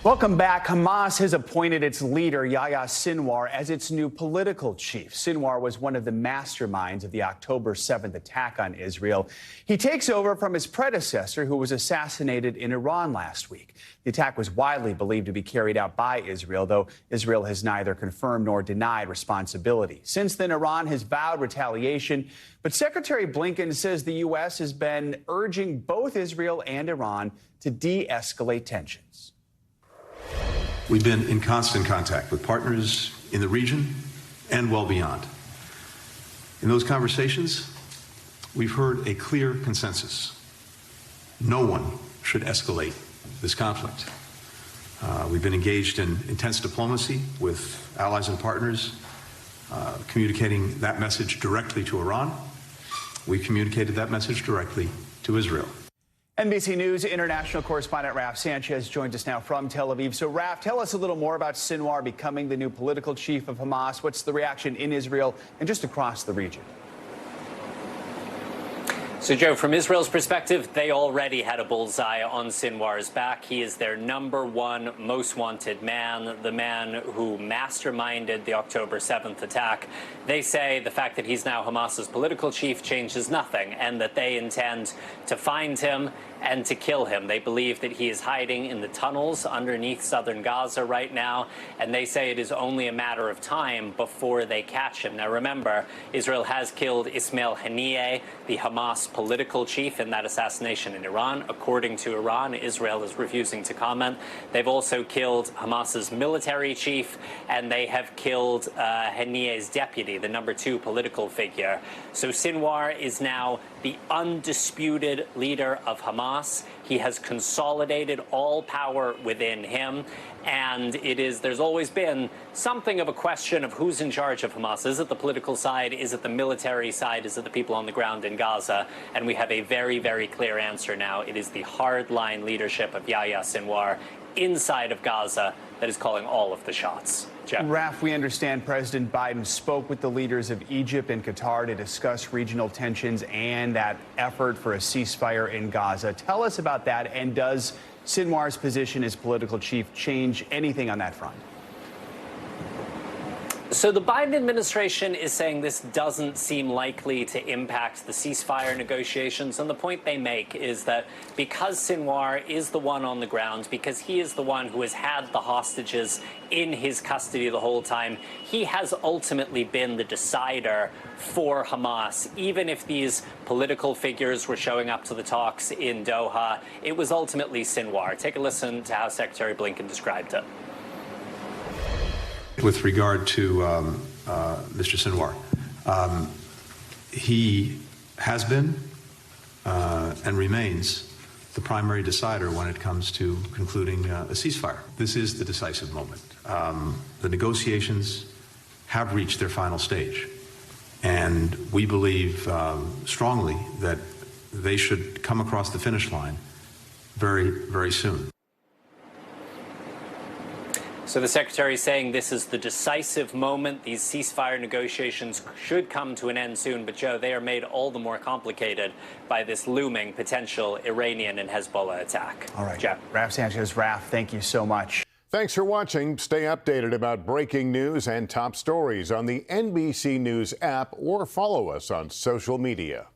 Welcome back. Hamas has appointed its leader, Yahya Sinwar, as its new political chief. Sinwar was one of the masterminds of the October 7th attack on Israel. He takes over from his predecessor, who was assassinated in Iran last week. The attack was widely believed to be carried out by Israel, though Israel has neither confirmed nor denied responsibility. Since then, Iran has vowed retaliation, but Secretary Blinken says the U.S. has been urging both Israel and Iran to de-escalate tensions. We've been in constant contact with partners in the region and well beyond. In those conversations, we've heard a clear consensus. No one should escalate this conflict. We've been engaged in intense diplomacy with allies and partners, communicating that message directly to Iran. We've communicated that message directly to Israel. NBC News international correspondent Raf Sanchez joins us now from Tel Aviv. So, Raf, tell us a little more about Sinwar becoming the new political chief of Hamas. What's the reaction in Israel and just across the region? So, Joe, from Israel's perspective, they already had a bullseye on Sinwar's back. He is their #1 most wanted man, the man who masterminded the October 7th attack. They say the fact that he's now Hamas's political chief changes nothing, and that they intend to find him and to kill him. They believe that he is hiding in the tunnels underneath southern Gaza right now, and they say it is only a matter of time before they catch him. Now, remember, Israel has killed Ismail Haniyeh, the Hamas political chief, in that assassination in Iran. According to Iran, Israel is refusing to comment. They've also killed Hamas's military chief, and they have killed Haniyeh's deputy, the #2 political figure. So Sinwar is now the undisputed leader of Hamas. He has consolidated all power within him, and there's always been something of a question of who's in charge of Hamas. Is it the political side? Is it the military side? Is it the people on the ground in Gaza? And we have a very, very clear answer now. It is the hardline leadership of Yahya Sinwar inside of Gaza that is calling all of the shots. Jeff. Raf, we understand President Biden spoke with the leaders of Egypt and Qatar to discuss regional tensions and that effort for a ceasefire in Gaza. Tell us about that, and does Sinwar's position as political chief change anything on that front? So the Biden administration is saying this doesn't seem likely to impact the ceasefire negotiations. And the point they make is that because Sinwar is the one on the ground, because he is the one who has had the hostages in his custody the whole time, he has ultimately been the decider for Hamas. Even if these political figures were showing up to the talks in Doha, it was ultimately Sinwar. Take a listen to how Secretary Blinken described it. With regard to Mr. Sinwar, he has been and remains the primary decider when it comes to concluding a ceasefire. This is the decisive moment. The negotiations have reached their final stage, and we believe strongly that they should come across the finish line very, very soon. So the secretary is saying this is the decisive moment. These ceasefire negotiations should come to an end soon. But, Joe, they are made all the more complicated by this looming potential Iranian and Hezbollah attack. All right. Jeff. Raf Sanchez. Raf, thank you so much. Thanks for watching. Stay updated about breaking news and top stories on the NBC News app or follow us on social media.